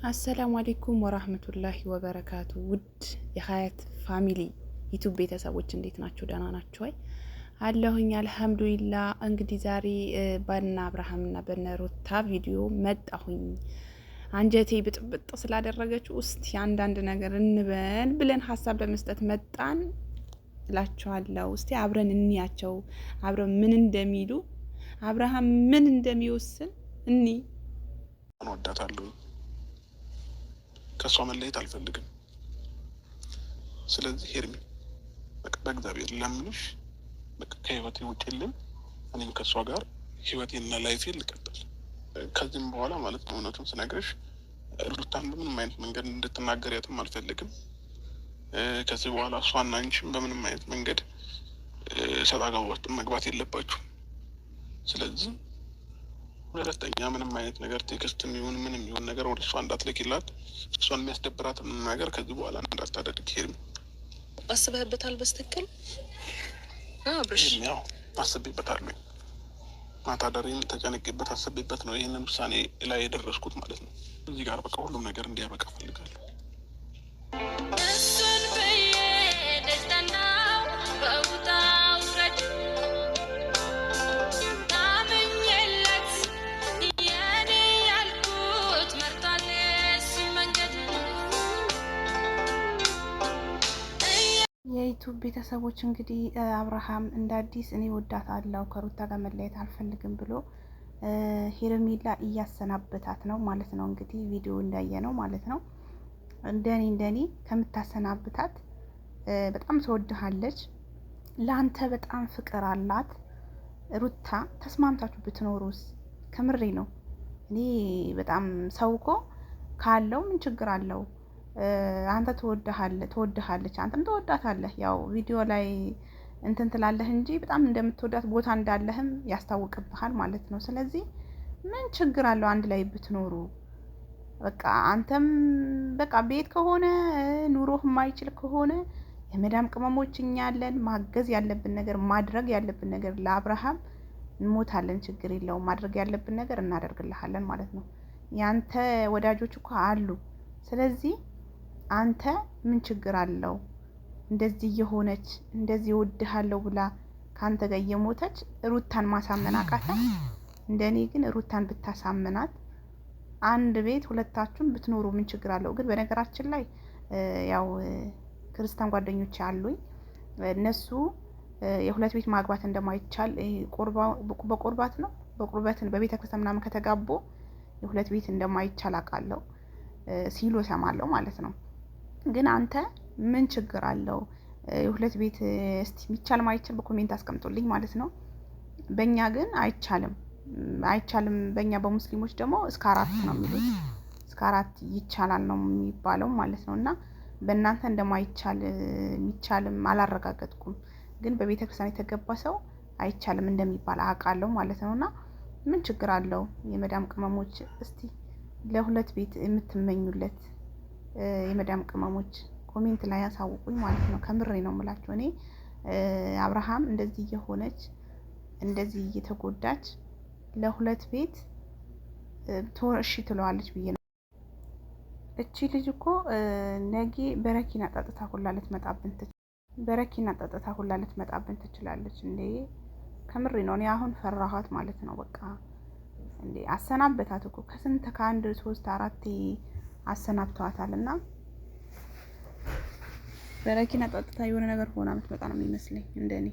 አሰላሙ አሌይኩም ወራህመቱላሂ ወበረካቱ። ውድ የሀያት ፋሚሊ ዩቱብ ቤተሰቦች እንዴት ናችሁ? ደህና ናችሁ ወይ? አለሁኝ አልሐምዱሊላ። እንግዲህ ዛሬ በነ አብርሃምና በነ ሩታ ቪዲዮ መጣሁኝ። አንጀቴ ብጥብጥ ስላደረገችው ውስጥ አንዳንድ ነገር እንበል ብለን ሀሳብ ለመስጠት መጣን እላችኋለሁ። እስቲ አብረን እንያቸው፣ አብረን ምን እንደሚሉ፣ አብርሃም ምን እንደሚወስን እኒ እወዳታለሁ። ከሷ መለየት አልፈልግም። ስለዚህ ሄርሚ በእግዚአብሔር ለምንሽ ከህይወቴ ውጭልኝ። እኔም ከእሷ ጋር ህይወቴና ላይፌን ልቀጥል ከዚህም በኋላ ማለት ነው። እውነቱን ስነግርሽ ሩታን በምንም አይነት መንገድ እንድትናገሪያትም አልፈልግም። ከዚህ በኋላ እሷና አንቺም በምንም አይነት መንገድ ሰጣ ገባ ውስጥ መግባት የለባችሁ። ስለዚህ ሁለተኛ ምንም አይነት ነገር ቴክስትም ይሁን ምንም ይሁን ነገር ወደ እሷ እንዳትልኪላት፣ እሷን የሚያስደብራትን ነገር ከዚህ በኋላ እንዳታደርግ። ሄርሚ አስበህበታል? በስትክክል አብርሽ? ያው አስቤበታለሁ። ማታ ዳሬን ተጨነቄበት አስቤበት ነው ይህንን ውሳኔ ላይ የደረስኩት ማለት ነው። እዚህ ጋር በቃ ሁሉም ነገር እንዲያበቃ ፈልጋለሁ። የዩቱብ ቤተሰቦች እንግዲህ አብርሃም እንደ አዲስ እኔ ወዳታለሁ ከሩታ ጋር መለየት አልፈልግም ብሎ ሄርሜላ እያሰናበታት ነው ማለት ነው። እንግዲህ ቪዲዮ እንዳየ ነው ማለት ነው። እንደኔ ከምታሰናብታት በጣም ትወድሃለች፣ ለአንተ በጣም ፍቅር አላት። ሩታ ተስማምታችሁ ብትኖሩስ? ከምሬ ነው። እኔ በጣም ሰው እኮ ካለው ምን ችግር አለው? አንተ ትወድሃለች፣ አንተም ትወዳታለህ። ያው ቪዲዮ ላይ እንትን ትላለህ እንጂ በጣም እንደምትወዳት ቦታ እንዳለህም ያስታውቅብሃል ማለት ነው። ስለዚህ ምን ችግር አለው አንድ ላይ ብትኖሩ? በቃ አንተም በቃ ቤት ከሆነ ኑሮህ የማይችል ከሆነ የመዳም ቅመሞች እኛ ያለን ማገዝ ያለብን ነገር ማድረግ ያለብን ነገር ለአብርሃም እንሞታለን፣ ችግር የለውም። ማድረግ ያለብን ነገር እናደርግልሃለን ማለት ነው። ያንተ ወዳጆች እኮ አሉ። ስለዚህ አንተ ምን ችግር አለው? እንደዚህ እየሆነች እንደዚህ እወድሃለሁ ብላ ካንተ ጋር እየሞተች ሩታን ማሳመን አቃተ? እንደኔ ግን ሩታን ብታሳምናት አንድ ቤት ሁለታችሁም ብትኖሩ ምን ችግር አለው? ግን በነገራችን ላይ ያው ክርስቲያን ጓደኞች አሉኝ። እነሱ የሁለት ቤት ማግባት እንደማይቻል በቁርባት ነው በቁርበትን በቤተ ክርስቲያን ምናምን ከተጋቡ የሁለት ቤት እንደማይቻል አውቃለሁ ሲሉ እሰማለሁ ማለት ነው። ግን አንተ ምን ችግር አለው? የሁለት ቤት እስቲ የሚቻል ማይቻል በኮሜንት አስቀምጡልኝ ማለት ነው። በእኛ ግን አይቻልም። በእኛ በሙስሊሞች ደግሞ እስከ 4 ነው የሚሉት፣ እስከ 4 ይቻላል ነው የሚባለው ማለት ነው። እና በእናንተ እንደማይቻል የሚቻልም አላረጋገጥኩም፣ ግን በቤተ ክርስቲያን የተገባ ሰው አይቻልም እንደሚባል አውቃለሁ ማለት ነው። እና ምን ችግር አለው? የመዳም ቅመሞች እስቲ ለሁለት ቤት የምትመኙለት የመዳም ቅመሞች ኮሜንት ላይ ያሳውቁኝ ማለት ነው። ከምሬ ነው የምላችሁ። እኔ አብርሃም እንደዚህ እየሆነች እንደዚህ እየተጎዳች ለሁለት ቤት እሺ ትለዋለች ብዬ ነው። እቺ ልጅ እኮ ነጌ በረኪና ጠጥታ ሁላ ልትመጣብን ትችላለች እንዴ! ከምሬ ነው። እኔ አሁን ፈራኋት ማለት ነው። በቃ እንዴ አሰናበታት እኮ ከስንት ከአንድ 3 4 አሰናብተዋታል። እና በረኪና ጠጥታ የሆነ ነገር ሆና የምትመጣ ነው የሚመስለኝ እንደኔ።